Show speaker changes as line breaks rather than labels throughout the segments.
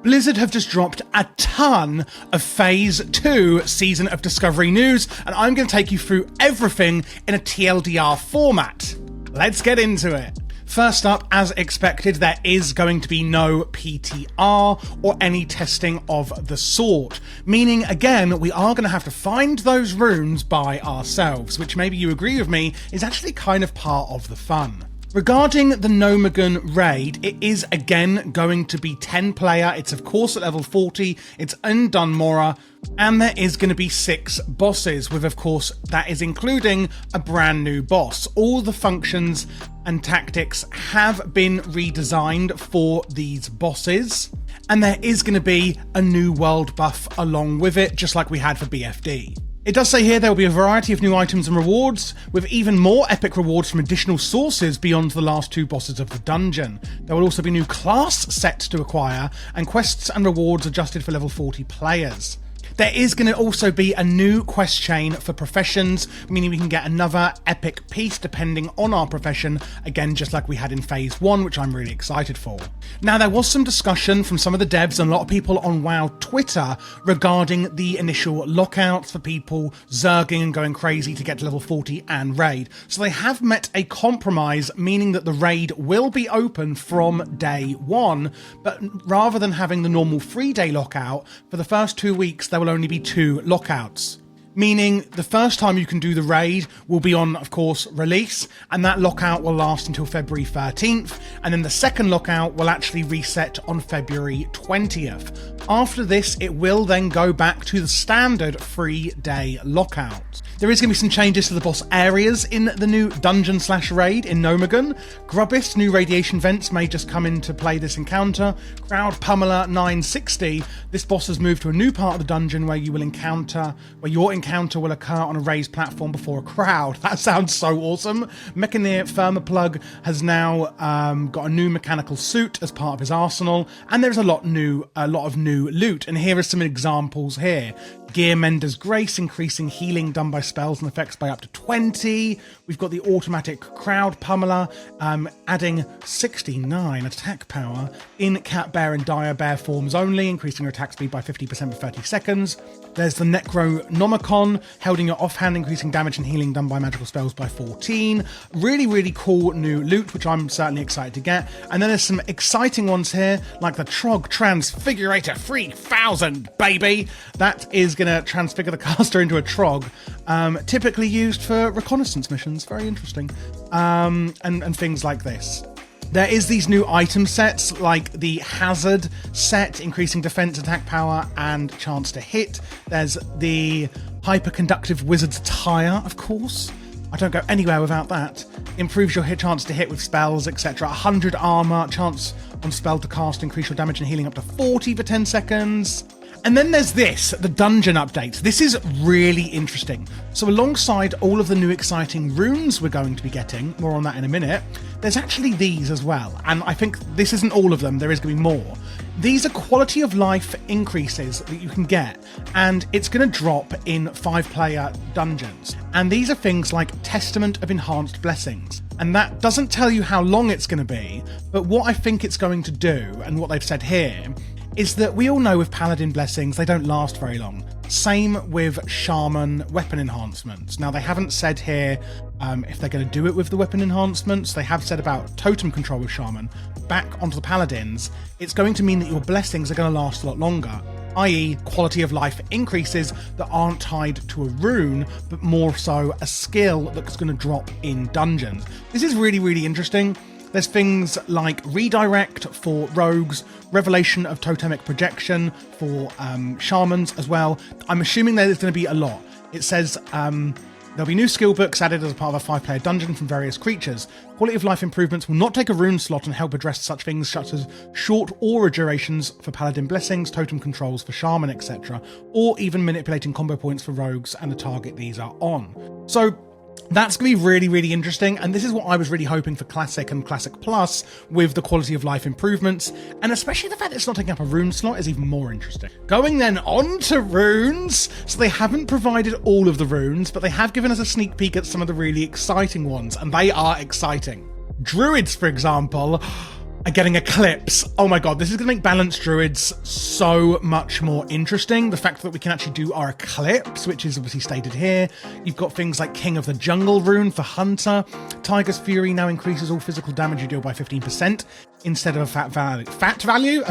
Blizzard have just dropped a ton of Phase 2 Season of Discovery news, and I'm going to take you through everything in a TLDR format. Let's get into it. First up, as expected, there is going to be no PTR or any testing of the sort, meaning, again, we are going to have to find those runes by ourselves, which maybe you agree with me is actually kind of part of the fun. Regarding the Noman Raid, it is again going to be 10 player, it's of course at level 40, it's in Dunmora, and there is going to be 6 bosses, with of course that is including a brand new boss. All the functions and tactics have been redesigned for these bosses, and there is going to be a new world buff along with it, just like we had for BFD. It does say here there will be a variety of new items and rewards, with even more epic rewards from additional sources beyond the last 2 bosses of the dungeon. There will also be new class sets to acquire, and quests and rewards adjusted for level 40 players. There is going to also be a new quest chain for professions, meaning we can get another epic piece depending on our profession, again just like we had in Phase 1, which I'm really excited for. Now, there was some discussion from some of the devs and a lot of people on WoW Twitter regarding the initial lockouts for people zerging and going crazy to get to level 40 and raid. So they have met a compromise, meaning that the raid will be open from day 1, but rather than having the normal 3-day lockout, for the first 2 weeks there will only be 2 lockouts. Meaning the first time you can do the raid will be on, of course, release, and that lockout will last until February 13th, and then the second lockout will actually reset on February 20th. After this, it will then go back to the standard 3-day lockout. There is going to be some changes to the boss areas in the new dungeon/raid in Noman. Grubbist, new radiation vents may just come into play this encounter. Crowd Pummeler 960, this boss has moved to a new part of the dungeon where your encounter will occur on a raised platform before a crowd. That sounds so awesome. Mechaneer Thermoplug has now got a new mechanical suit as part of his arsenal, and there's a lot of new loot. And here are some examples here. Gear Mender's Grace, increasing healing done by spells and effects by up to 20. We've got the automatic Crowd Pummeler, adding 69 attack power in Cat Bear and Dire Bear forms only, increasing your attack speed by 50% for 30 seconds. There's the Necronomicon, holding your offhand, increasing damage and healing done by magical spells by 14. Really, really cool new loot, which I'm certainly excited to get. And then there's some exciting ones here, like the Trog Transfigurator 3000, baby! That is going to transfigure the caster into a Trog, typically used for reconnaissance missions. Very interesting. And things like this. There is these new item sets, like the Hazard set, increasing defense, attack power, and chance to hit. There's the Hyperconductive Wizard's Attire, of course. I don't go anywhere without that. Improves your chance to hit with spells, etc. 100 armor, chance on spell to cast, increase your damage and healing up to 40 for 10 seconds. And then there's this, the dungeon updates. This is really interesting. So alongside all of the new exciting runes we're going to be getting, more on that in a minute, there's actually these as well. And I think this isn't all of them, there is going to be more. These are quality of life increases that you can get, and it's going to drop in 5-player dungeons. And these are things like Testament of Enhanced Blessings. And that doesn't tell you how long it's going to be, but what I think it's going to do, and what they've said here, is that we all know with Paladin Blessings, they don't last very long. Same with Shaman weapon enhancements. Now, they haven't said here if they're going to do it with the weapon enhancements. They have said about totem control with Shaman. Back onto the Paladins, it's going to mean that your blessings are going to last a lot longer, i.e. quality of life increases that aren't tied to a rune, but more so a skill that's going to drop in dungeons. This is really, really interesting. There's things like Redirect for rogues, Revelation of Totemic Projection for shamans as well. I'm assuming there's going to be a lot. It says there'll be new skill books added as a part of a 5-player dungeon from various creatures. Quality of life improvements will not take a rune slot and help address such things such as short aura durations for Paladin Blessings, totem controls for Shaman, etc., or even manipulating combo points for rogues and the target these are on. So that's going to be really, really interesting, and this is what I was really hoping for Classic and Classic Plus with the quality of life improvements, and especially the fact that it's not taking up a rune slot is even more interesting. Going then on to runes, so they haven't provided all of the runes, but they have given us a sneak peek at some of the really exciting ones, and they are exciting. Druids, for example. are getting Eclipse. Oh my god, this is going to make balanced druids so much more interesting. The fact that we can actually do our Eclipse, which is obviously stated here. You've got things like King of the Jungle rune for Hunter. Tiger's Fury now increases all physical damage you deal by 15% instead of a flat value,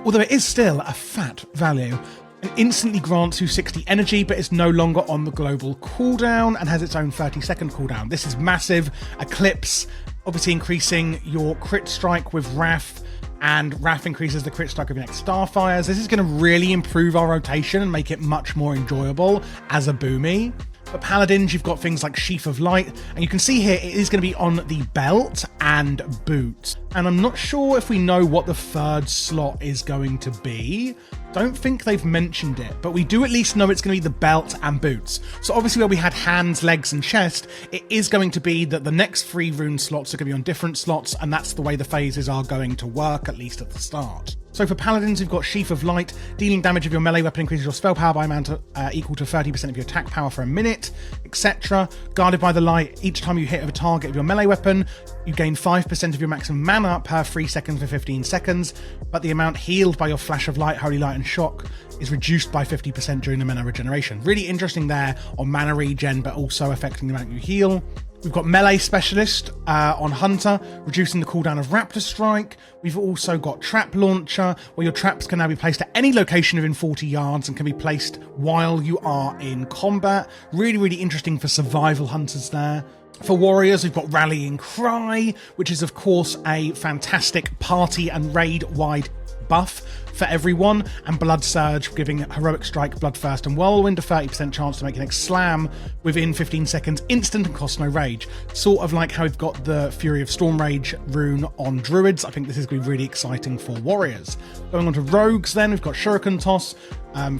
although it is still a fat value. It instantly grants you 60 energy, but it's no longer on the global cooldown and has its own 30-second cooldown. This is massive. Eclipse, obviously increasing your crit strike with Wrath, and Wrath increases the crit strike of your next Starfires. This is going to really improve our rotation and make it much more enjoyable as a boomy. For Paladins, you've got things like Sheath of Light, and you can see here it is going to be on the belt and boots. And I'm not sure if we know what the third slot is going to be. Don't think they've mentioned it, but we do at least know it's going to be the belt and boots. So obviously where we had hands, legs and chest, it is going to be that the next 3 rune slots are going to be on different slots, and that's the way the phases are going to work, at least at the start. So for Paladins, we've got Sheath of Light. Dealing damage of your melee weapon increases your spell power by amount equal to 30% of your attack power for a minute, etc. Guarded by the Light, each time you hit a target of your melee weapon, you gain 5% of your maximum mana per 3 seconds for 15 seconds, but the amount healed by your Flash of Light, Holy Light and Shock is reduced by 50% during the mana regeneration. Really interesting there on mana regen, but also affecting the amount you heal. We've got Melee Specialist on Hunter, reducing the cooldown of Raptor Strike. We've also got Trap Launcher, where your traps can now be placed at any location within 40 yards and can be placed while you are in combat. Really, really interesting for survival hunters there. For warriors, we've got Rallying Cry, which is of course a fantastic party and raid-wide buff for everyone, and Blood Surge, giving Heroic Strike, Bloodthirst and Whirlwind a 30% chance to make your next slam within 15 seconds, instant and cost no rage. Sort of like how we've got the Fury of Storm Rage rune on druids. I think this is going to be really exciting for warriors. Going on to rogues then, we've got Shuriken Toss,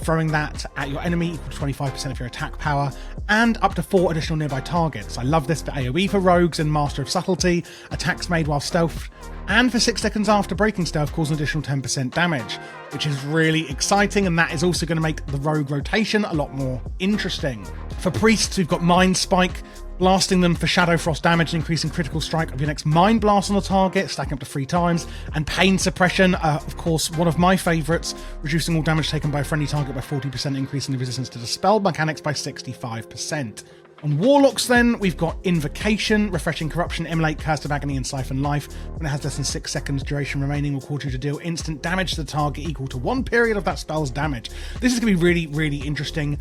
throwing that at your enemy equal to 25% of your attack power, and up to 4 additional nearby targets. I love this for AoE for rogues and Master of Subtlety, attacks made while stealth, and for 6 seconds after breaking stealth cause an additional 10% damage, which is really exciting, and that is also going to make the rogue rotation a lot more interesting. For priests, we've got Mind Spike, blasting them for Shadow Frost damage and increasing critical strike of your next Mind Blast on the target, stacking up to 3 times, and Pain Suppression, of course one of my favourites, reducing all damage taken by a friendly target by 40%, increasing the resistance to the spell mechanics by 65%. On Warlocks then, we've got Invocation, refreshing Corruption, Immolate, Curse of Agony and Siphon Life. When it has less than 6 seconds duration remaining, will cause you to deal instant damage to the target equal to 1 period of that spell's damage. This is going to be really, really interesting.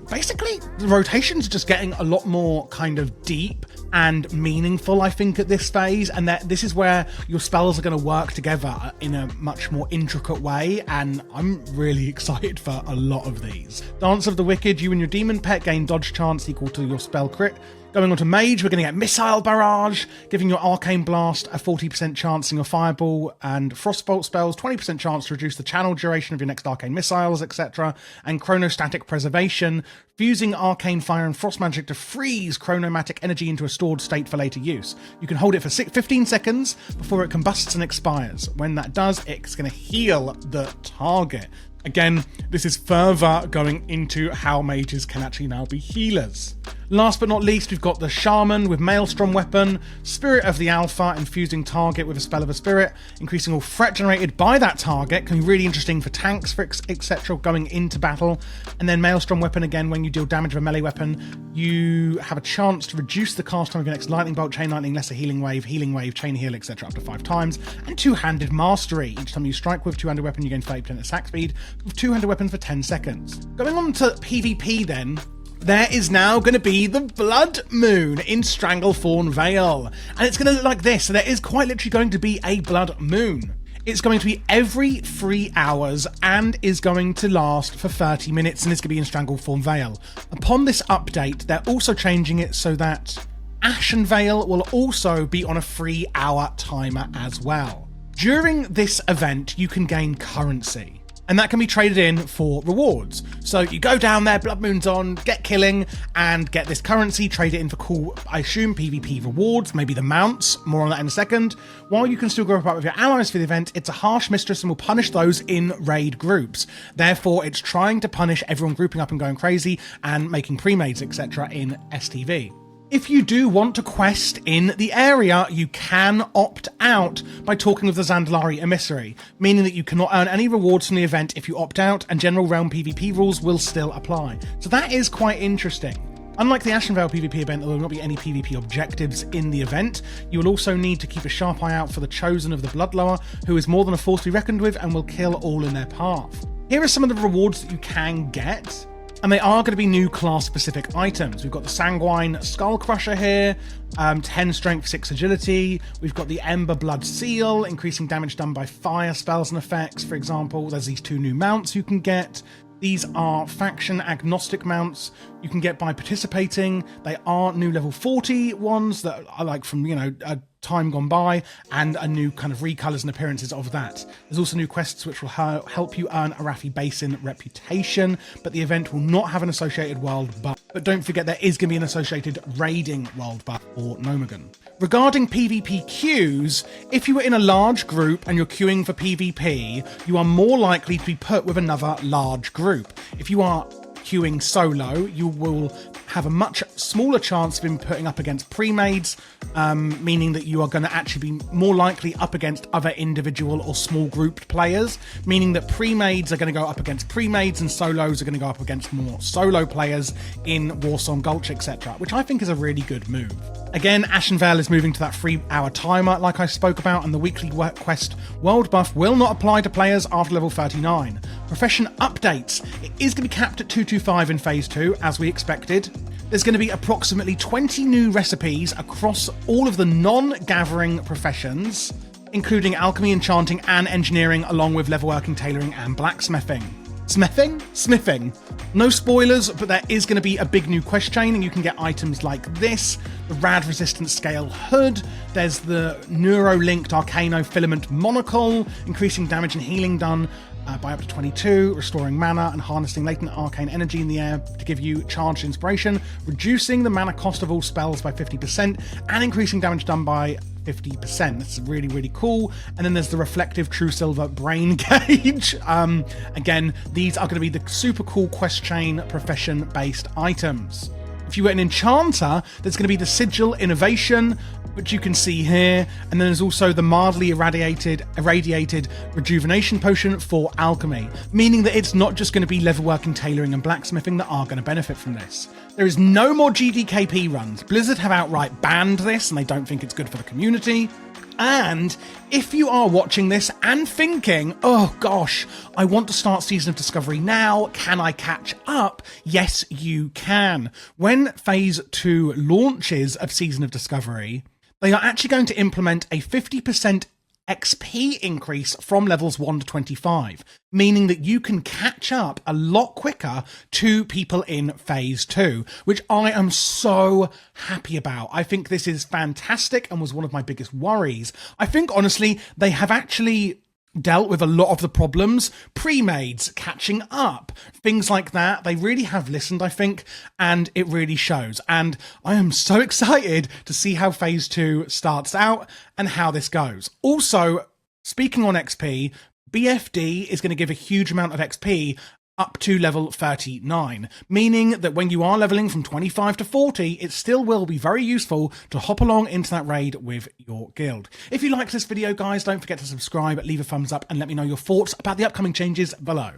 Basically, the rotations are just getting a lot more kind of deep and meaningful, I think, at this phase, and that this is where your spells are going to work together in a much more intricate way, and I'm really excited for a lot of these. Dance of the Wicked, you and your demon pet gain dodge chance equal to your spell crit. Going on to Mage, we're going to get Missile Barrage, giving your Arcane Blast a 40% chance in your Fireball and Frostbolt spells, 20% chance to reduce the channel duration of your next Arcane Missiles, etc. And Chronostatic Preservation, fusing Arcane Fire and Frost Magic to freeze Chronomatic energy into a stored state for later use. You can hold it for 15 seconds before it combusts and expires. When that does, it's going to heal the target. Again, this is further going into how mages can actually now be healers. Last but not least, we've got the Shaman with Maelstrom Weapon, Spirit of the Alpha, infusing target with a spell of a spirit, increasing all threat generated by that target, can be really interesting for tanks, for etc. going into battle. And then Maelstrom Weapon, again, when you deal damage with a melee weapon, you have a chance to reduce the cast time of your next Lightning Bolt, Chain Lightning, Lesser Healing Wave, Chain Heal, etc. up to 5 times. And Two-Handed Mastery, each time you strike with two-handed weapon, you gain 30% attack speed, with two-handed weapons for 10 seconds. Going on to PvP then, there is now going to be the Blood Moon in Stranglethorn Vale. And it's going to look like this. So there is quite literally going to be a Blood Moon. It's going to be every 3 hours and is going to last for 30 minutes, and it's going to be in Stranglethorn Vale. Upon this update, they're also changing it so that Ashen Vale will also be on a 3-hour timer as well. During this event, you can gain currency, and that can be traded in for rewards. So you go down there, Blood Moon's on, get killing, and get this currency, trade it in for cool, I assume, PvP rewards, maybe the mounts, more on that in a second. While you can still group up with your allies for the event, it's a harsh mistress and will punish those in raid groups. Therefore, it's trying to punish everyone grouping up and going crazy and making pre-mades, etc. in STV. If you do want to quest in the area, you can opt out by talking with the Zandalari emissary, meaning that you cannot earn any rewards from the event if you opt out, and general realm PvP rules will still apply. So that is quite interesting. Unlike the Ashenvale PvP event, there will not be any PvP objectives in the event. You will also need to keep a sharp eye out for the Chosen of the Bloodlower, who is more than a force to be reckoned with and will kill all in their path. Here are some of the rewards that you can get. And they are going to be new class-specific items. We've got the Sanguine Skull Crusher here, 10 Strength, 6 Agility. We've got the Ember Blood Seal, increasing damage done by fire spells and effects, for example. There's these 2 new mounts you can get. These are faction-agnostic mounts you can get by participating. They are new level 40 ones that are like from, a time gone by, and a new kind of recolors and appearances of that. There's also new quests which will help you earn Arathi Basin reputation, but the event will not have an associated world buff. But don't forget there is going to be an associated raiding world buff for Nomagon. Regarding PvP queues, if you are in a large group and you're queuing for PvP, you are more likely to be put with another large group. If you are queuing solo, you will have a much smaller chance of him putting up against pre-mades, meaning that you are going to actually be more likely up against other individual or small grouped players, meaning that pre-mades are going to go up against pre-mades and solos are going to go up against more solo players in Warsong Gulch, etc., which I think is a really good move. Again, Ashenvale is moving to that 3-hour timer like I spoke about, and the weekly quest world buff will not apply to players after level 39. Profession updates. It is going to be capped at 225 in Phase 2, as we expected. There's going to be approximately 20 new recipes across all of the non-gathering professions, including alchemy, enchanting, and engineering, along with leatherworking, tailoring, and blacksmithing. Smithing? No spoilers, but there is going to be a big new quest chain, and you can get items like this, the Rad Resistance Scale Hood, there's the Neuro-linked Arcano Filament Monocle, increasing damage and healing done by up to 22, restoring mana and harnessing latent arcane energy in the air to give you charged inspiration, reducing the mana cost of all spells by 50%, and increasing damage done by 50%. That's really, really cool. And then there's the Reflective True Silver Brain Gauge. Again, these are going to be the super cool quest chain profession-based items. If you were an enchanter, there's going to be the Sigil Innovation, which you can see here, and then there's also the mildly irradiated rejuvenation potion for alchemy, meaning that it's not just going to be leatherworking, tailoring, and blacksmithing that are going to benefit from this. There is no more GDKP runs. Blizzard have outright banned this, and they don't think it's good for the community. And if you are watching this and thinking, oh gosh, I want to start Season of Discovery now, can I catch up? Yes, you can. When Phase 2 launches of Season of Discovery, they are actually going to implement a 50% XP increase from levels 1 to 25, meaning that you can catch up a lot quicker to people in Phase 2, which I am so happy about. I think this is fantastic and was one of my biggest worries. I think, honestly, they have actually dealt with a lot of the problems, pre-mades, catching up, things like that. They really have listened, I think, and it really shows. And I am so excited to see how Phase 2 starts out and how this goes. Also, speaking on XP, BFD is going to give a huge amount of XP up to level 39, meaning that when you are leveling from 25 to 40, it still will be very useful to hop along into that raid with your guild. If you liked this video, guys, don't forget to subscribe, leave a thumbs up, and let me know your thoughts about the upcoming changes below.